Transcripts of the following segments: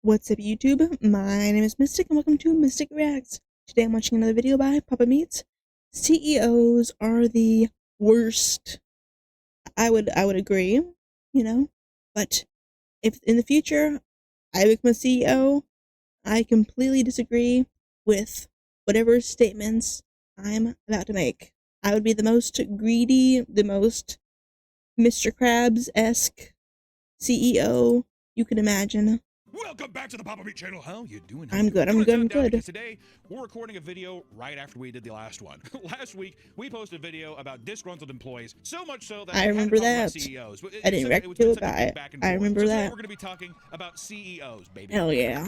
What's up, YouTube? My name is Mistic, and welcome to Mistic Reacts. Today I'm watching another video by Papa Meats. CEOs are the worst. I would agree, but if in the future I become a CEO, I completely disagree with whatever statements I'm about to make. I would be the most greedy, the most Mr. Krabs-esque CEO you can imagine. Welcome back to the Papa Meat channel. How you doing? I'm good. Because today we're recording a video right after we did the last one. Last week we posted a video about disgruntled employees, so much so that I remember that. CEOs. I didn't react to it, but I remember that. Today we're going to be talking about CEOs, baby. Hell yeah.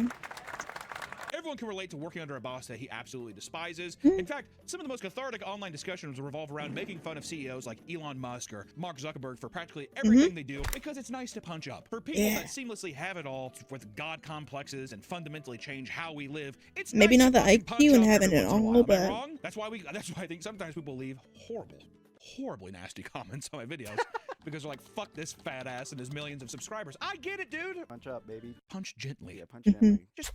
Everyone can relate to working under a boss that he absolutely despises. Mm. In fact, some of the most cathartic online discussions revolve around making fun of CEOs like Elon Musk or Mark Zuckerberg for practically everything they do, because it's nice to punch up. For people that seamlessly have it all with God complexes and fundamentally change how we live, it's maybe nice not the IQ and having it all, but wrong? That's why I think sometimes people leave horribly nasty comments on my videos. Because they're like, fuck this fat ass and his millions of subscribers. I get it, dude. Punch up, baby. Punch gently. Yeah, punch gently. Just,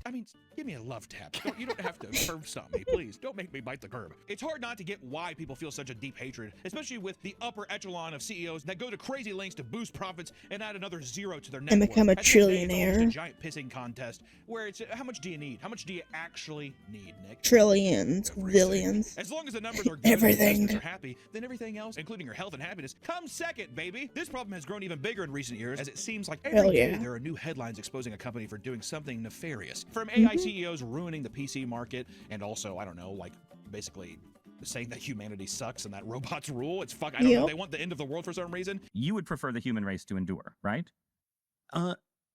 give me a love tap. You don't have to curb stomp me, please. Don't make me bite the curb. It's hard not to get why people feel such a deep hatred, especially with the upper echelon of CEOs that go to crazy lengths to boost profits and add another zero to their net and worth. become a At the end of the day, trillionaire. it's almost a giant pissing contest where it's, how much do you need? How much do you actually need, Nick? Trillions, billions. As long as the numbers are good Everything. and the are happy, then everything else, including your health and happiness, comes second, baby. This problem has grown even bigger in recent years, as it seems like every day there are new headlines exposing a company for doing something nefarious. From AI CEOs ruining the PC market, and also, I don't know, like, basically saying that humanity sucks and that robots rule. It's I don't know, they want the end of the world for some reason. You would prefer the human race to endure, right?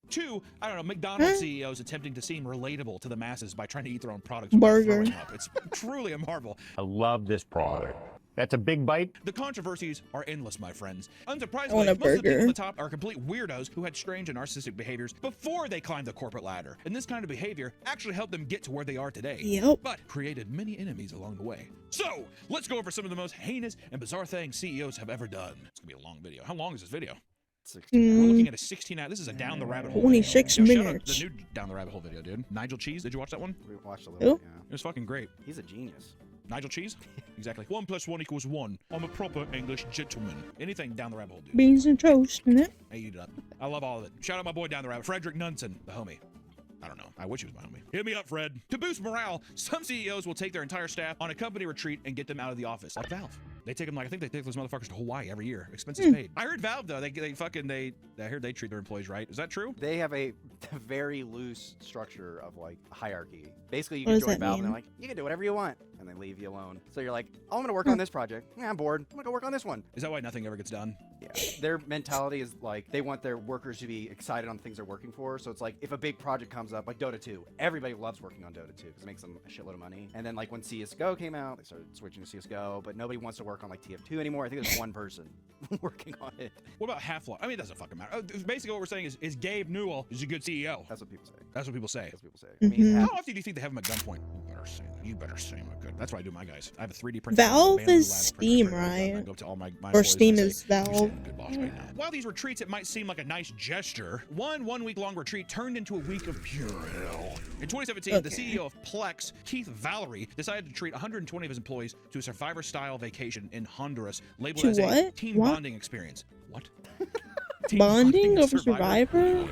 Two, I don't know, McDonald's CEOs attempting to seem relatable to the masses by trying to eat their own products. Burger. It's truly a marvel. I love this product. That's a big bite. The controversies are endless, my friends. Unsurprisingly, want a most of the people burger. at the top are complete weirdos who had strange and narcissistic behaviors before they climbed the corporate ladder. And this kind of behavior actually helped them get to where they are today. Yep. But created many enemies along the way. So, let's go over some of the most heinous and bizarre things CEOs have ever done. It's gonna be a long video. How long is this video? 16. We're looking at a 16 hour. This is a down the rabbit hole. 26 video. Shout out minutes. the new down the rabbit hole video, dude. Nigel Cheese. Did you watch that one? We watched a little bit, yeah. It was fucking great. He's a genius. Nigel Cheese? Exactly. 1 + 1 = 1. I'm a proper English gentleman. Anything down the rabbit hole, dude. Beans and toast, innit? I eat it up. I love all of it. Shout out my boy down the rabbit, Frederick Nunson, the homie. I don't know. I wish he was my homie. Hit me up, Fred. To boost morale, some CEOs will take their entire staff on a company retreat and get them out of the office, like Valve. They take them, like, I think they take those motherfuckers to Hawaii every year. Expenses paid. I heard Valve, though, I heard they treat their employees right. Is that true? They have a very loose structure of, like, hierarchy. Basically, you What can does join that Valve and mean? they're like, you can do whatever you want. And they leave you alone. So you're like, oh, I'm going to work on this project. Yeah, I'm bored. I'm going to go work on this one. Is that why nothing ever gets done? Yeah. Their mentality is, like, they want their workers to be excited on the things they're working for. So it's like, if a big project comes up, like Dota 2, everybody loves working on Dota 2 because it makes them a shitload of money. And then, like, when CSGO came out, they started switching to CSGO, but nobody wants to work on, like, TF2 anymore. I think there's one person working on it. What about Half-Life? I mean, it doesn't fucking matter. Basically, what we're saying is Gabe Newell is a good CEO. That's what people say. That's what people say. That's what people say. I mean, How often do you think they have him at gunpoint? You better say that. You better say him at good. That's what I do my guys. I have a 3D printer. Valve is Steam, right? I go up to all my Or Steam and I is say, Valve. "Good boss right now." While these retreats, it might seem like a nice gesture, one week-long retreat turned into a week of pure hell. In 2017, the CEO of Plex, Keith Valerie, decided to treat 120 of his employees to a Survivor-style vacation in Honduras, labeled as a team bonding experience. What? Team Bonding over Survivor?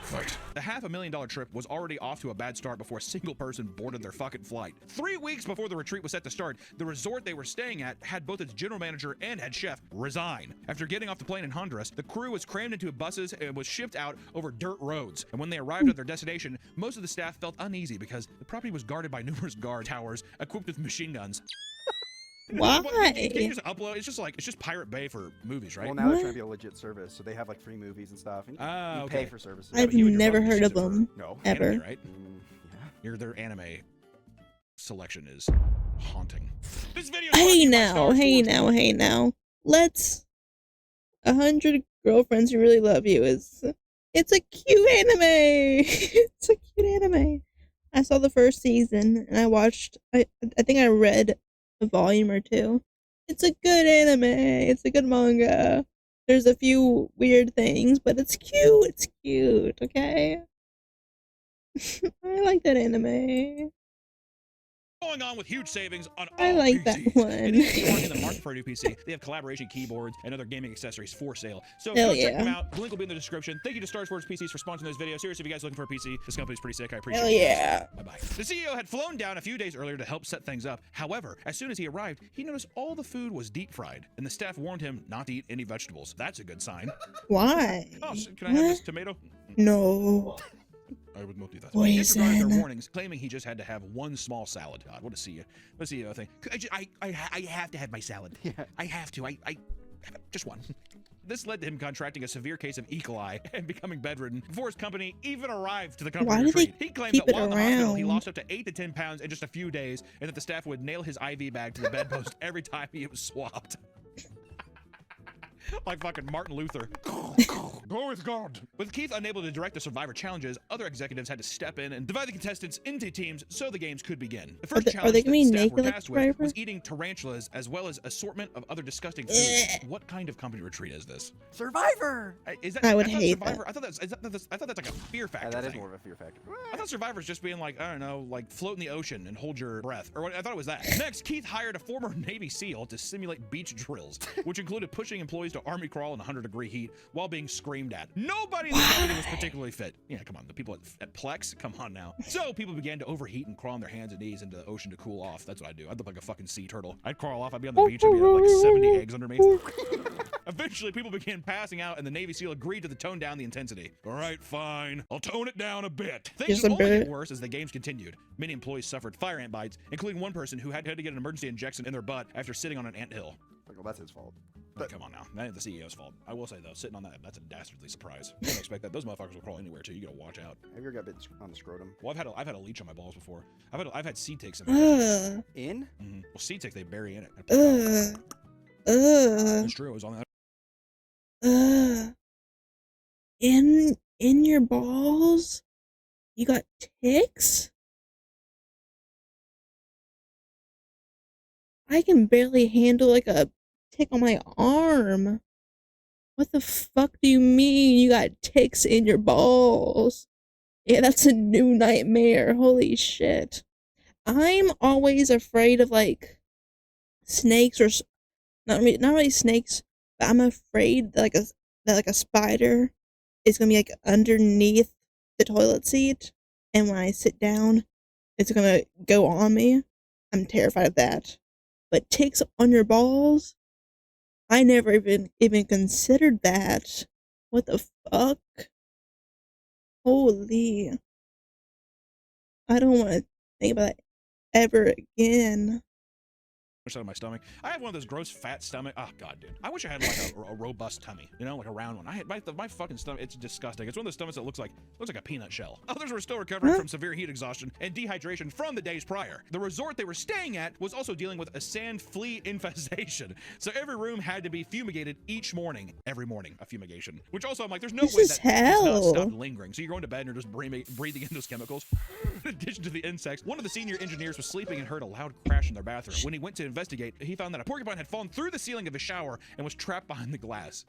Fight. The $500,000 trip was already off to a bad start before a single person boarded their fucking flight. 3 weeks before the retreat was set to start, the resort they were staying at had both its general manager and head chef resign. After getting off the plane in Honduras, the crew was crammed into buses and was shipped out over dirt roads. And when they arrived at their destination, most of the staff felt uneasy because the property was guarded by numerous guard towers equipped with machine guns. Why? Can you just upload? It's just Pirate Bay for movies, right? well, now they're trying to be a legit service, so they have like free movies and stuff. And you pay for services. I've never heard of them. No. Ever. Anime, right? Yeah. Their anime selection is haunting. This video. Hey now. Let's 100 girlfriends who really love you it's a cute anime. It's a cute anime. I saw the first season and I watched I think I read a volume or two. It's a good anime. It's a good manga. There's a few weird things, but it's cute. It's cute, okay? I like that anime. Going on with huge savings on I all like that PCs. one. And if you are in the market for a new PC, they have collaboration keyboards and other gaming accessories for sale. So Hell go check yeah. them out. The link will be in the description. Thank you to Star Wars PCs for sponsoring this video. Seriously, if you guys are looking for a PC, this company's pretty sick. I appreciate Hell it. yeah. Bye-bye. The CEO had flown down a few days earlier to help set things up. However, as soon as he arrived, he noticed all the food was deep fried, and the staff warned him not to eat any vegetables. That's a good sign. Why? Oh, can I have this tomato? No. I would not do that. He disregarded their Poison. warnings, claiming he just had to have one small salad. God, what a CEO thing. I have to have my salad. Yeah. I have to. I just one. This led to him contracting a severe case of E. coli and becoming bedridden before his company even arrived to the company Why did retreat. they He claimed keep that it while in the hospital, he around? lost up to 8 to 10 pounds in just a few days, and that the staff would nail his IV bag to the bedpost every time he was swapped. Like fucking Martin Luther. Go with God. With Keith unable to direct the Survivor challenges, other executives had to step in and divide the contestants into teams so the games could begin. The first Are challenge they that gonna be the staff naked were like tasked with Survivor? was eating tarantulas as well as assortment of other disgusting foods. Ugh. What kind of company retreat is this? Survivor. Is that? I would thought hate Survivor, that. I thought that's like a fear factor. That is thing. more of a fear factor. I thought Survivor's just being like, I don't know, like float in the ocean and hold your breath. Or what? I thought it was that. Next, Keith hired a former Navy SEAL to simulate beach drills, which included pushing employees to army crawl in 100-degree heat while being screamed at. Nobody in the company was particularly fit. Yeah, come on. The people at Plex? Come on now. So people began to overheat and crawl on their hands and knees into the ocean to cool off. That's what I do. I'd look like a fucking sea turtle. I'd crawl off. I'd be on the beach and be like 70 eggs under me. Eventually, people began passing out, and the Navy SEAL agreed to tone down the intensity. All right, fine. I'll tone it down a bit. Things Just a would only get bit. worse as the games continued. Many employees suffered fire ant bites, including one person who had to get an emergency injection in their butt after sitting on an anthill. Well, that's his fault. But come on now, that ain't the CEO's fault. I will say though, sitting on that's a dastardly surprise. You don't expect that. Those motherfuckers will crawl anywhere too. You gotta watch out. Have you ever got bit on the scrotum? Well, I've had a leech on my balls before. I've had sea ticks in my Ugh. In? Well, sea tick they bury in it. Ugh. Ugh. It's true. It was on that. Ugh. In your balls? You got ticks? I can barely handle like a tick on my arm. What the fuck do you mean you got ticks in your balls? Yeah, that's a new nightmare. Holy shit. I'm always afraid of like snakes or not really snakes, but I'm afraid that like a spider is gonna be like underneath the toilet seat, and when I sit down, it's gonna go on me. I'm terrified of that. But ticks on your balls? I never even considered that. What the fuck? Holy. I don't want to think about that ever again. Out of my stomach. I have one of those gross fat stomach. Oh god, dude. I wish I had like a robust tummy. You know, like a round one. I had my fucking stomach. It's disgusting. It's one of those stomachs that looks like a peanut shell. Others were still recovering from severe heat exhaustion and dehydration from the days prior. The resort they were staying at was also dealing with a sand flea infestation. So every room had to be fumigated each morning. Every morning, a fumigation. Which also I'm like, there's no This way is that does not hell. stop lingering. So you're going to bed and you're just breathing in those chemicals. In addition to the insects, one of the senior engineers was sleeping and heard a loud crash in their bathroom. When he went to investigate, he found that a porcupine had fallen through the ceiling of his shower and was trapped behind the glass.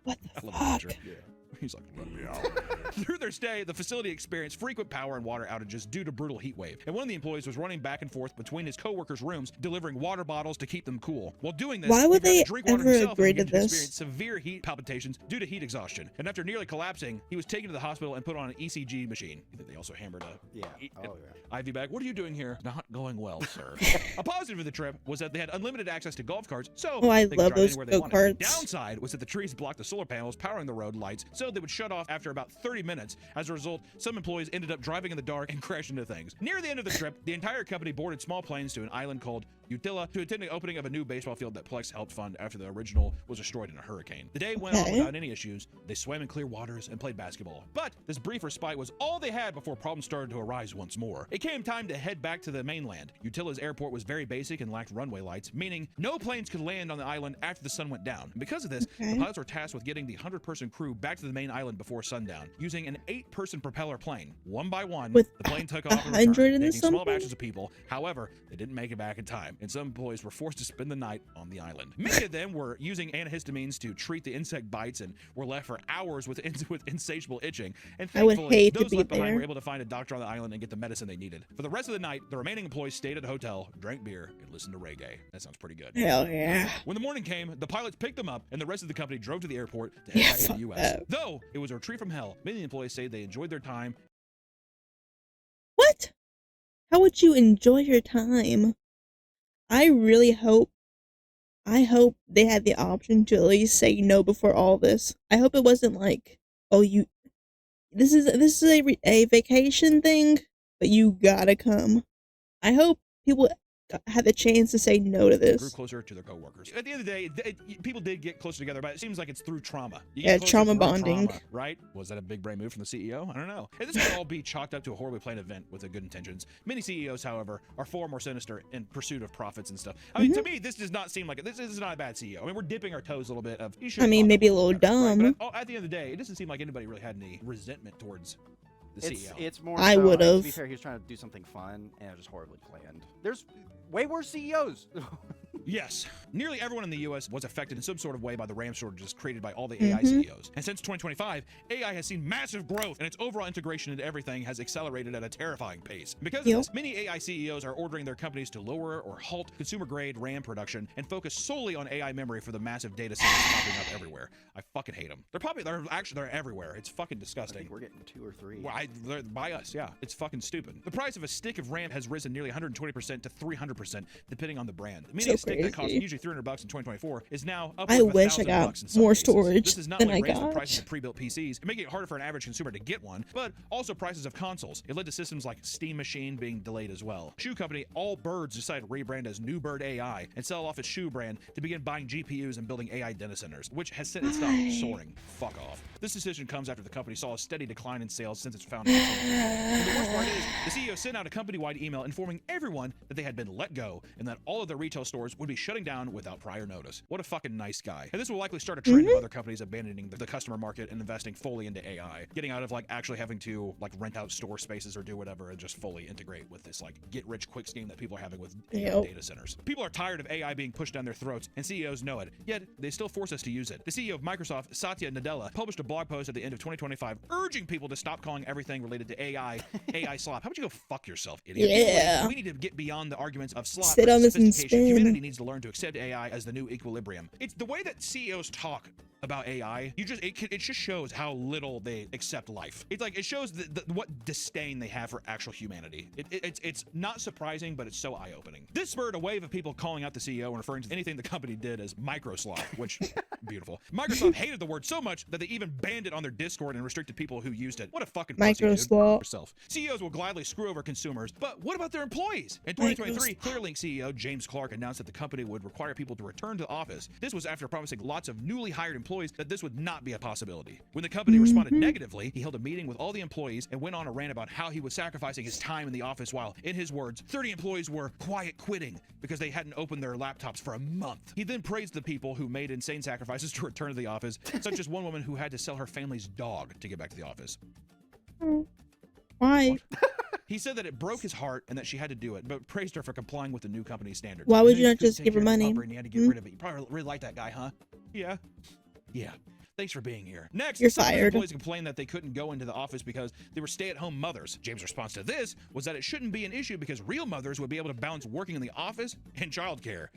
What I the love the fuck? picture. He's like, let me out. Through their stay, the facility experienced frequent power and water outages due to brutal heat wave. And one of the employees was running back and forth between his co-workers' rooms, delivering water bottles to keep them cool. While doing this, Why would he forgot they to drink water ever himself agree and to began this? experience severe heat palpitations due to heat exhaustion. And after nearly collapsing, he was taken to the hospital and put on an ECG machine. I think they also hammered a IV bag. What are you doing here? Not going well, sir. A positive of the trip was that they had unlimited access to golf carts, so Oh, I they could love drive those anywhere they wanted. The go-karts. downside was that the trees blocked the solar panels powering the road lights, so they would shut off after about 30 minutes. As a result, some employees ended up driving in the dark and crashing into things. Near the end of the trip, the entire company boarded small planes to an island called Utila to attend the opening of a new baseball field that Plex helped fund after the original was destroyed in a hurricane. The day went on without any issues. They swam in clear waters and played basketball. But this brief respite was all they had before problems started to arise once more. It came time to head back to the mainland. Utila's airport was very basic and lacked runway lights, meaning no planes could land on the island after the sun went down. And because of this, the pilots were tasked with getting the 100-person crew back to the main island before sundown using an 8-person propeller plane. One by one, With the plane took off and 100 returned, and taking small something? batches of people. However, they didn't make it back in time, and some employees were forced to spend the night on the island. Many of them were using antihistamines to treat the insect bites and were left for hours with insatiable itching. And I would thankfully, hate to those be left behind there. were able to find a doctor on the island and get the medicine they needed. For the rest of the night, the remaining employees stayed at a hotel, drank beer, and listened to reggae. That sounds pretty good. Hell yeah. When the morning came, the pilots picked them up, and the rest of the company drove to the airport to Yeah, head back to fuck the U.S. that. Though it was a retreat from hell, many employees say they enjoyed their time. What? How would you enjoy your time? I really hope they had the option to at least say no before all this. I hope it wasn't like, oh, this is a vacation thing, but you gotta come. I hope people had the chance to say no to Grew this. closer to their coworkers. At the end of the day, people did get closer together, but it seems like it's through trauma. You get Yeah, closer trauma through bonding. trauma, right? Was that a big brain move from the CEO? I don't know. And this could all be chalked up to a horribly planned event with good intentions. Many CEOs, however, are far more sinister in pursuit of profits and stuff. I mean, to me, this does not seem like this is not a bad CEO. I mean, we're dipping our toes a little bit of. You should I mean, fuck maybe a them, little whatever, right? dumb. But at the end of the day, it doesn't seem like anybody really had any resentment towards the CEO. It's more. I so, would've. To be fair, he was trying to do something fun, and it was just horribly planned. There's way worse CEOs. Yes. Nearly everyone in the U.S. was affected in some sort of way by the RAM shortages created by all the AI Mhm. CEOs. And since 2025, AI has seen massive growth, and its overall integration into everything has accelerated at a terrifying pace. Because of Yep. this, many AI CEOs are ordering their companies to lower or halt consumer-grade RAM production and focus solely on AI memory for the massive data centers popping up everywhere. I fucking hate them. They're everywhere. It's fucking I disgusting. think we're getting 2 or 3. Well, they're by us, yeah. It's fucking stupid. The price of a stick of RAM has risen nearly 120% to 300%, depending on the brand. Meaning So a stick that cost crazy. usually $300 in 2024 is now up I to wish I got $1,000 in some more cases. storage This is not than only I raised the got. prices of pre-built PCs, making it harder for an average consumer to get one, but also prices of consoles. It led to systems like Steam Machine being delayed as well. Shoe company Allbirds decided to rebrand as New Bird AI and sell off its shoe brand to begin buying GPUs and building AI data centers, which has sent its stock soaring. Fuck off. This decision comes after the company saw a steady decline in sales since its founding. And the worst part is, the CEO sent out a company-wide email informing everyone that they had been let go and that all of their retail stores would be shutting down without prior notice. What a fucking nice guy. And this will likely start a trend of other companies abandoning the customer market and investing fully into AI, getting out of like actually having to like rent out store spaces or do whatever and just fully integrate with this like get-rich-quick scheme that people are having with AI Yep. data centers. People are tired of AI being pushed down their throats, and CEOs know it, yet they still force us to use it. The CEO of Microsoft, Satya Nadella, published a blog post at the end of 2025 urging people to stop calling everything related to AI slop. How about you go fuck yourself, idiot? Yeah. Like, we need to get beyond the arguments of slop Sit on versus this and sophistication. spin. Humanity needs to learn to accept AI as the new equilibrium. It's the way that CEOs talk about AI. It just shows how little they accept life. It's like it shows what disdain they have for actual humanity. It's not surprising, but it's so eye-opening. This spurred a wave of people calling out the CEO and referring to anything the company did as microslop, which beautiful. Microsoft hated the word so much that they even banned it on their Discord and restricted people who used it. What a fucking pussy, dude. Microslop. Yourself. CEOs will gladly screw over consumers, but what about their employees? In 2023, Clearlink CEO James Clark announced that the company would require people to return to the office. This was after promising lots of newly hired employees that this would not be a possibility. When the company responded negatively, he held a meeting with all the employees and went on a rant about how he was sacrificing his time in the office while, in his words, 30 employees were quiet quitting because they hadn't opened their laptops for a month. He then praised the people who made insane sacrifices to return to the office, such as one woman who had to sell her family's dog to get back to the office. Why? He said that it broke his heart and that she had to do it, but praised her for complying with the new company's standards. Why would knew you not couldn't just take give her care of the money? opera and you had to get rid of it. You probably really like that guy, huh? Yeah. Yeah. Thanks for being here. Next, You're some of his fired. employees complained that they couldn't go into the office because they were stay-at-home mothers. James' response to this was that it shouldn't be an issue because real mothers would be able to balance working in the office and childcare.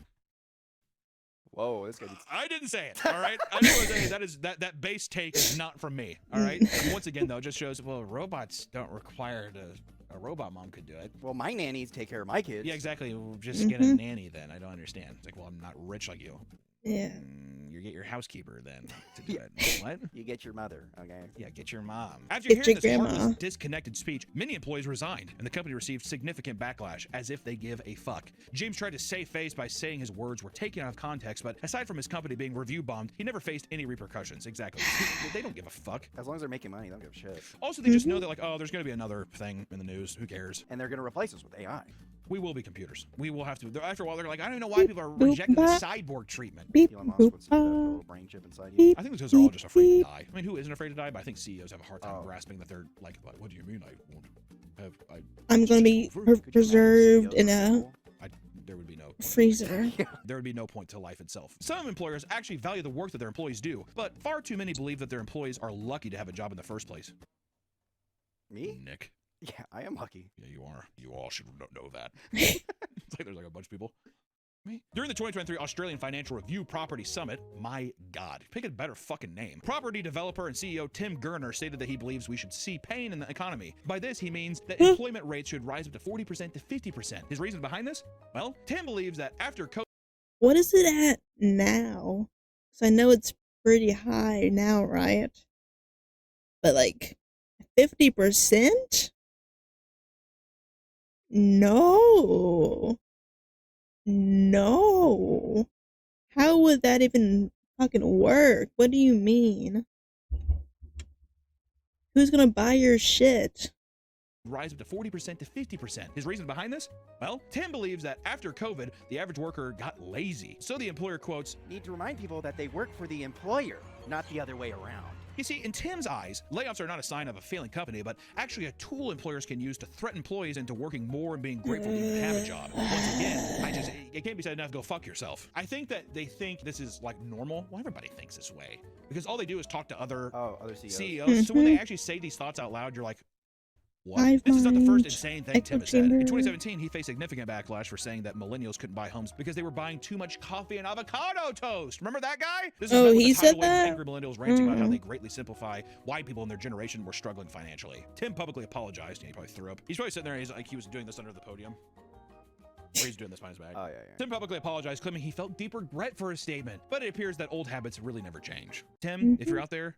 Whoa, this guy needs... I didn't say it, all right? I just want to say that base take is not from me, all right? Once again, though, it just shows, well, robots don't require a robot mom could do it. Well, my nannies take care of my kids. Yeah, exactly. We'll just get a nanny then. I don't understand. It's like, well, I'm not rich like you. Yeah. You get your housekeeper then to do it. What? You get your mother, okay? Yeah, get your mom. After Get hearing your this grandma. heartless, disconnected speech, many employees resigned, and the company received significant backlash, as if they give a fuck. James tried to save face by saying his words were taken out of context, but aside from his company being review bombed, he never faced any repercussions. Exactly. They don't give a fuck. As long as they're making money, they don't give a shit. Also, they just know that, like, oh, there's going to be another thing in the news. Who cares? And they're going to replace us with AI. We will be computers. We will have to. After a while, they're like, I don't even know why people are rejecting the cyborg treatment. Beep, Elon Musk boop, would say that little brain chip inside you. I think because they're all just afraid to die. I mean, who isn't afraid to die? But I think CEOs have a hard time grasping that they're like, what do you mean I won't have? I'm gonna be preserved in a There would be no point. freezer. There would be no point to life itself. Some employers actually value the work that their employees do, but far too many believe that their employees are lucky to have a job in the first place. Me? Nick. Yeah, I am lucky. Yeah, you are. You all should know that. It's like there's like a bunch of people. Me? During the 2023 Australian Financial Review Property Summit, my God, pick a better fucking name. Property developer and CEO Tim Gurner stated that he believes we should see pain in the economy. By this, he means that employment rates should rise up to 40% to 50%. His reason behind this? Well, Tim believes that after COVID, What is it at now? So I know it's pretty high now, right? But like 50%? No. No. How would that even fucking work? What do you mean? Who's gonna buy your shit? rise up to 40% to 50%. His reason behind this? Well, Tim believes that after COVID, the average worker got lazy. So the employer quotes, Need to remind people that they work for the employer, not the other way around. you see, in Tim's eyes, layoffs are not a sign of a failing company, but actually a tool employers can use to threaten employees into working more and being grateful to even have a job. Once again, it can't be said enough, go fuck yourself. I think that they think this is like normal. Well, everybody thinks this way because all they do is talk to other CEOs. So when they actually say these thoughts out loud, you're like, what? This is not the first insane thing Tim has said. In 2017, he faced significant backlash for saying that millennials couldn't buy homes because they were buying too much coffee and avocado toast. Remember that guy? This is he said that? Angry millennials ranting about how they greatly simplify why people in their generation were struggling financially. Tim publicly apologized and he probably threw up. He's probably sitting there and he's like, he was doing this under the podium. Or he's doing this behind his back. Oh, yeah. Tim publicly apologized, claiming he felt deep regret for his statement. But it appears that old habits really never change. Tim, if you're out there,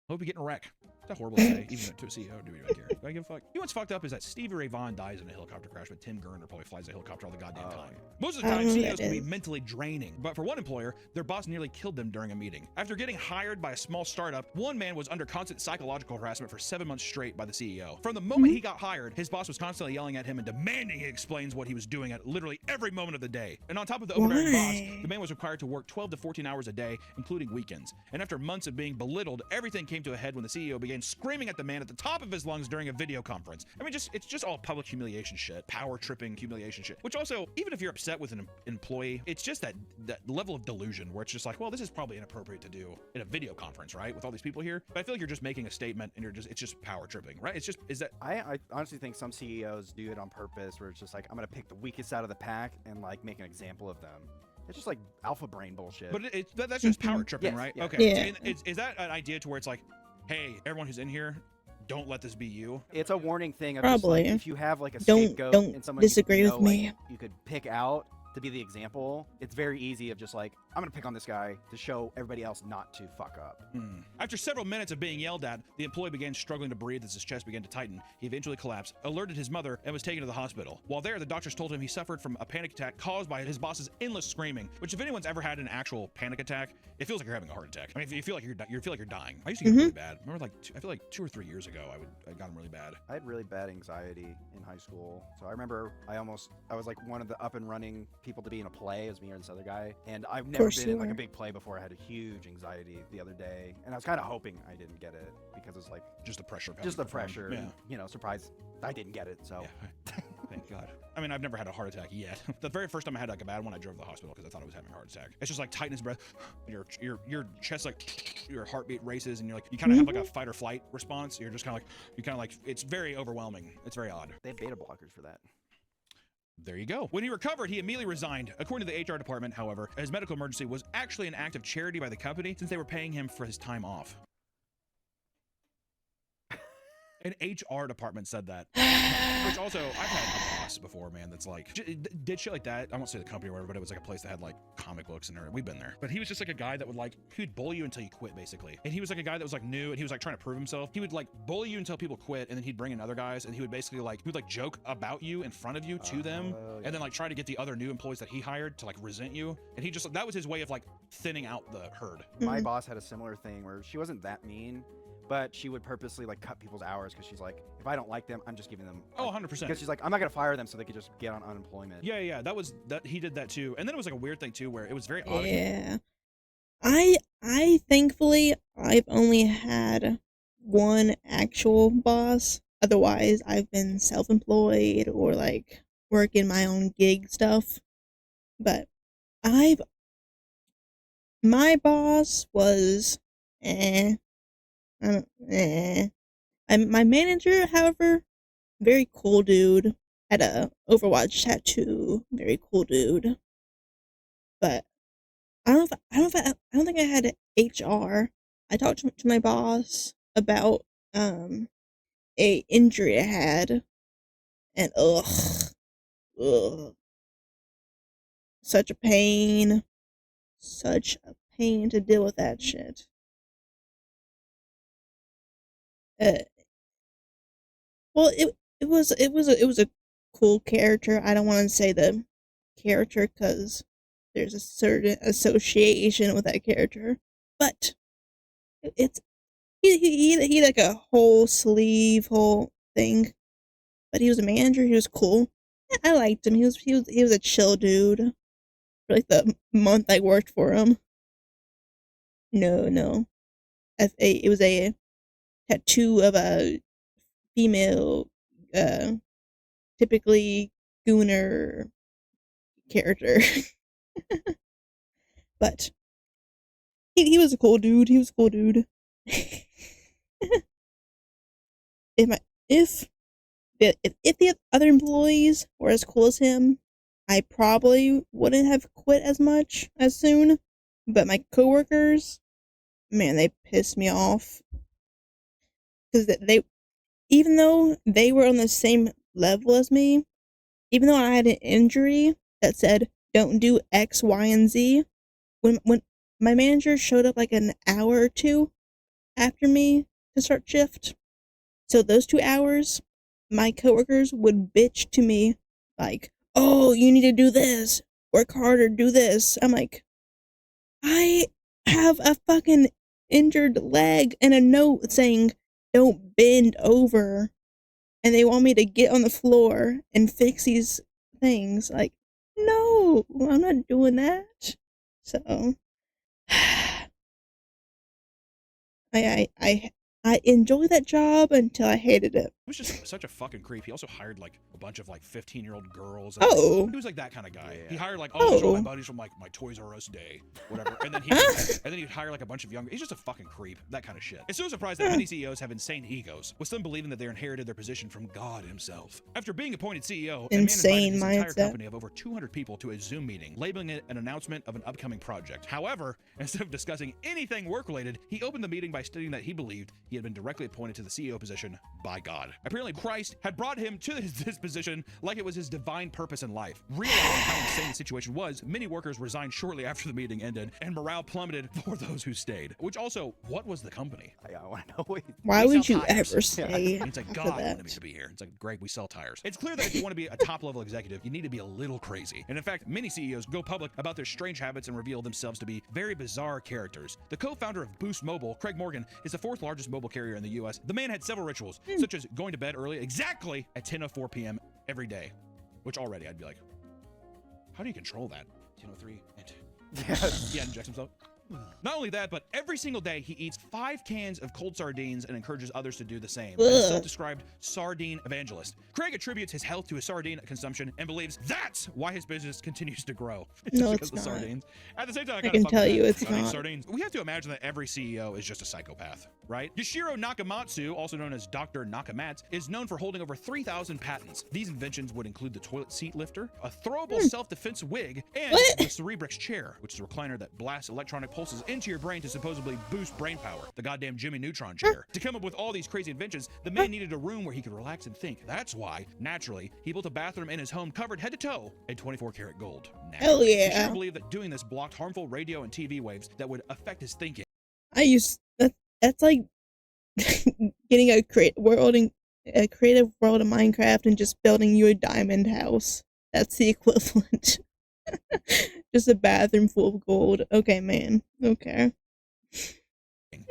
hope you're getting a wreck. It's horrible to say, even to a CEO. Do we even care? Do I give a fuck? You know what's fucked up is that Stevie Ray Vaughan dies in a helicopter crash, but Tim Gurner probably flies a helicopter all the goddamn time. Most of the time, CEOs can be mentally draining, but for one employer, their boss nearly killed them during a meeting. After getting hired by a small startup, one man was under constant psychological harassment for 7 months straight by the CEO. From the moment he got hired, his boss was constantly yelling at him and demanding he explains what he was doing at literally every moment of the day. And on top of the overbearing boss, the man was required to work 12 to 14 hours a day, including weekends. And after months of being belittled, everything came to a head when the CEO began screaming at the man at the top of his lungs during a video conference. I mean, it's just all public humiliation shit, power tripping humiliation shit. Which also, even if you're upset with an employee, it's just that level of delusion where it's just like, well, this is probably inappropriate to do in a video conference, right? With all these people here. But I feel like you're just making a statement and it's just power tripping, right? It's just, I honestly think some CEOs do it on purpose where it's just like, I'm gonna pick the weakest out of the pack and like make an example of them. It's just like alpha brain bullshit. But that's just power tripping, Yes, right? yeah. Okay. Yeah. Is that an idea to where it's like, hey, everyone who's in here, don't let this be you? It's a warning thing of Probably. just like, if you have like a Don't scapegoat and someone disagree with like, me. you could pick out to be the example, it's very easy of just like, I'm gonna pick on this guy to show everybody else not to fuck up. After several minutes of being yelled at, the employee began struggling to breathe as his chest began to tighten. He eventually collapsed, alerted his mother, and was taken to the hospital. While there, the doctors told him he suffered from a panic attack caused by his boss's endless screaming, which if anyone's ever had an actual panic attack, it feels like you're having a heart attack. I mean, you feel like you're dying. I used to get really bad. Remember, I feel like 2 or 3 years ago, I got them really bad. I had really bad anxiety in high school. So I remember I was like one of the up and running people to be in a play as me or this other guy. And I've never been in like a big play before. I had a huge anxiety the other day. And I was kind of hoping I didn't get it because it's like just the pressure. Yeah. And, you know, surprise, I didn't get it. So yeah. Thank God. I mean, I've never had a heart attack yet. The very first time I had like a bad one, I drove to the hospital because I thought I was having a heart attack. It's just like tightness, breath. Your chest, like your heartbeat races, and you kind of have like a fight or flight response. You're just kind of like it's very overwhelming. It's very odd. They have beta blockers for that. There you go. When he recovered, he immediately resigned. According to the HR department, however, his medical emergency was actually an act of charity by the company since they were paying him for his time off. An HR department said that. Which also, I've had a boss before, man, that's like, did shit like that. I won't say the company or whatever, but it was like a place that had like comic books and we've been there. But he was just like a guy that would like, he'd bully you until you quit, basically. And he was like a guy that was like new and he was like trying to prove himself. He would like bully you until people quit and then he'd bring in other guys and he would basically like, joke about you in front of you to them and then like try to get the other new employees that he hired to like resent you. And he just, that was his way of like thinning out the herd. My boss had a similar thing where she wasn't that mean, but she would purposely like cut people's hours because she's like, if I don't like them, I'm just giving them. Oh, like, 100%. Because she's like, I'm not gonna fire them so they could just get on unemployment. Yeah, that he did that too. And then it was like a weird thing too, where it was very odd. Yeah. I thankfully I've only had one actual boss. Otherwise, I've been self-employed or like working my own gig stuff. But I've my boss was I don't, And my manager, however, very cool dude. Had a Overwatch tattoo. Very cool dude. But I don't think I had HR. I talked to my boss about a injury I had, and ugh, such a pain, to deal with that shit. Uh, well, it was a cool character. I don't want to say the character because there's a certain association with that character, but it's he like a whole sleeve whole thing. But he was a manager. He was cool. I liked him. He was a chill dude. For like the month I worked for him. No. It was a tattoo of a female, typically gooner character. But he was a cool dude. He was a cool dude. if if the other employees were as cool as him, I probably wouldn't have quit as soon. But my coworkers, man, they pissed me off because even though they were on the same level as me, even though I had an injury that said don't do X, Y, and Z, when my manager showed up like an hour or two after me to start shift, so those 2 hours, my coworkers would bitch to me like, "Oh, you need to do this. Work harder, do this." I'm like, I have a fucking injured leg and a note saying, "Don't bend over." And they want me to get on the floor and fix these things. Like, no, I'm not doing that. So, I enjoy that job until I hated it. He was just such a fucking creep. He also hired like a bunch of like 15-year-old girls. Oh. He was like that kind of guy. Yeah. He hired like, these are all my Oh. buddies from like my Toys R Us day, whatever. And then he'd hire like a bunch of younger. He's just a fucking creep. That kind of shit. It's no surprise that many CEOs have insane egos, with some believing that they inherited their position from God himself. After being appointed CEO, a man Insane invited his entire mindset. company of over 200 people to a Zoom meeting, labeling it an announcement of an upcoming project. However, instead of discussing anything work-related, he opened the meeting by stating that he believed he had been directly appointed to the CEO position by God. Apparently, Christ had brought him to this position like it was his divine purpose in life. Realizing how insane the situation was, many workers resigned shortly after the meeting ended, and morale plummeted for those who stayed. Which also, what was the company? I want to know. Why We would sell you tires. ever say And it's like, after God wanted that? me to be here. It's like, Greg, we sell tires. It's clear that if you want to be a top-level executive, you need to be a little crazy. And in fact, many CEOs go public about their strange habits and reveal themselves to be very bizarre characters. The co-founder of Boost Mobile, Craig Morgan, is the 4th largest mobile carrier in the US. The man had several rituals, such as going to bed early, exactly at 10:04 p.m. every day. Which already I'd be like, how do you control that? 10:03 and yeah, injects himself. Not only that, but every single day he eats 5 cans of cold sardines and encourages others to do the same. As a Ugh. self-described sardine evangelist, Craig attributes his health to his sardine consumption and believes that's why his business continues to grow. No, because it's of not. sardines. At the same time, I kinda can fuck tell with you that. it's I mean, not. sardines. We have to imagine that every CEO is just a psychopath, right? Yoshiro Nakamatsu, also known as Dr. Nakamatsu, is known for holding over 3,000 patents. These inventions would include the toilet seat lifter, a throwable self-defense wig, and What? the Cerebrix chair, which is a recliner that blasts electronic pulses into your brain to supposedly boost brain power. The goddamn Jimmy Neutron chair. To come up with all these crazy inventions, the man needed a room where he could relax and think. That's why, naturally, he built a bathroom in his home covered head to toe in 24-karat gold. Hell Naturally. yeah. Yoshiro believed that doing this blocked harmful radio and TV waves that would affect his thinking. That's like getting a creative world in Minecraft and just building you a diamond house. That's the equivalent. Just a bathroom full of gold. Okay, man. Okay.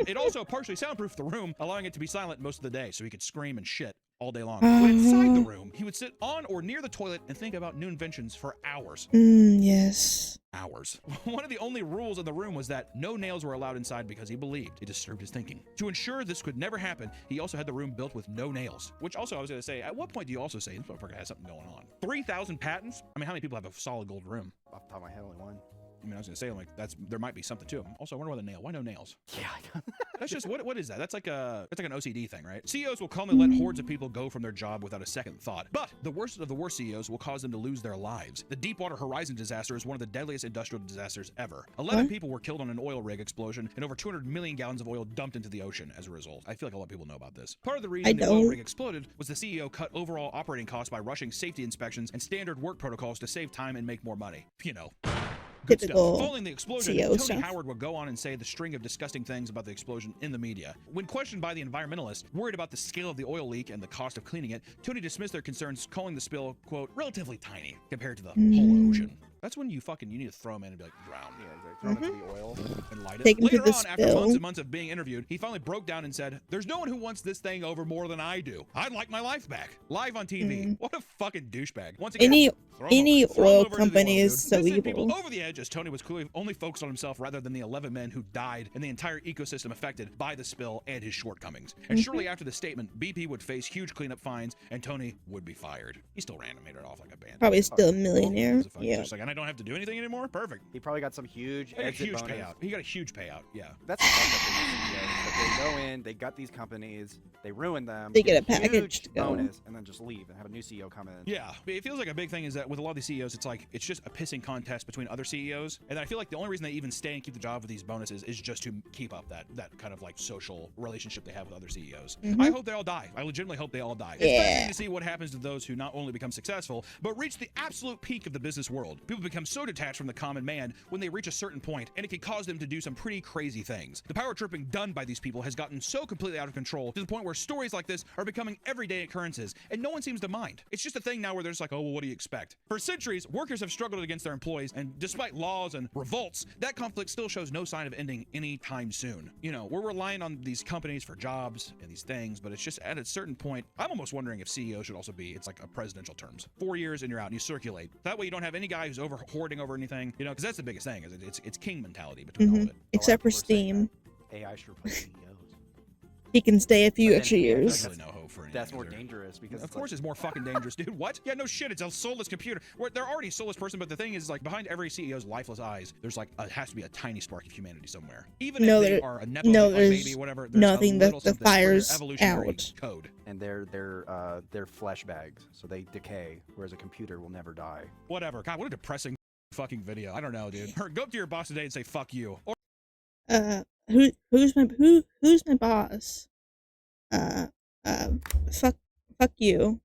It also partially soundproofed the room, allowing it to be silent most of the day, so he could scream and shit all day long. But inside the room, he would sit on or near the toilet and think about new inventions for hours. Yes. Hours. One of the only rules in the room was that no nails were allowed inside because he believed it disturbed his thinking. To ensure this could never happen, he also had the room built with no nails. Which also, I was going to say, at what point do you also say this motherfucker has something going on? 3,000 patents? I mean, how many people have a solid gold room? Off the top of my head, only one. I mean, I was gonna say, like, there might be something to him. Also, I wonder why the nail. Why no nails? Yeah, I know. That's just what is that? That's like an OCD thing, right? CEOs will calmly let hordes of people go from their job without a second thought. But the worst of the worst CEOs will cause them to lose their lives. The Deepwater Horizon disaster is one of the deadliest industrial disasters ever. 11 people were killed on an oil rig explosion, and over 200 million gallons of oil dumped into the ocean as a result. I feel like a lot of people know about this. Part of the reason the oil rig exploded was the CEO cut overall operating costs by rushing safety inspections and standard work protocols to save time and make more money. You know. Good stuff. Following the explosion, Tony Howard would go on and say the string of disgusting things about the explosion in the media. When questioned by the environmentalists worried about the scale of the oil leak and the cost of cleaning it, Tony dismissed their concerns, calling the spill, quote, relatively tiny compared to the whole ocean. That's when you need to throw him in and be like, drown. Yeah, exactly. Throw him into the oil and light it. Take him Later to the on, after spill. months and months of being interviewed, he finally broke down and said, there's no one who wants this thing over more than I do. I'd like my life back. Live on TV. What a fucking douchebag. Once again, any throw him oil over to the company oil, is dude. so This sent evil. people over the edge as Tony was clearly only focused on himself rather than the 11 men who died and the entire ecosystem affected by the spill and his shortcomings. And shortly after the statement, BP would face huge cleanup fines and Tony would be fired. He still ran and made it off like a band. Probably still a millionaire. Yeah. Just like, and I don't have to do anything anymore? Perfect. He probably got some huge exit bonus. payout. He got a huge payout, yeah. That's the fucked up thing with CEOs, that they go in, they got these companies, they ruin them, They get a huge package to go. bonus, and then just leave and have a new CEO come in. Yeah, it feels like a big thing is that with a lot of these CEOs, it's just a pissing contest between other CEOs, and I feel like the only reason they even stay and keep the job with these bonuses is just to keep up that kind of like social relationship they have with other CEOs. I hope they all die. I legitimately hope they all die. It's fascinating to see what happens to those who not only become successful, but reach the absolute peak of the business world. People become so detached from the common man when they reach a certain point, and it can cause them to do some pretty crazy things. The power tripping done by these people has gotten so completely out of control to the point where stories like this are becoming everyday occurrences, and no one seems to mind. It's just a thing now where they're just like, oh, well, what do you expect? For centuries, workers have struggled against their employees, and despite laws and revolts, that conflict still shows no sign of ending anytime soon. You know, we're relying on these companies for jobs and these things, but it's just at a certain point, I'm almost wondering if CEO should also be, it's like a presidential terms. 4 years and you're out and you circulate. That way you don't have any guy who's over hoarding over anything, you know, because that's the biggest thing, is it's king mentality between all of it. Except for Steam. AI should replace CEOs. He can stay a few But then, extra yeah, years. Really no hope for anything. That's more either. dangerous because Of course, it's more fucking dangerous, dude. What? Yeah, no shit. It's a soulless computer. They're already a soulless person, but the thing is, like, behind every CEO's lifeless eyes, there's like has to be a tiny spark of humanity somewhere. Even if they are a nepo, a baby, whatever. There's nothing a little that the something for their fire's evolutionary out. code. and they're flesh bags, so they decay, whereas a computer will never die. Whatever. God, what a depressing fucking video. I don't know, dude. Or go up to your boss today and say fuck you. Or Who's my boss? Fuck you.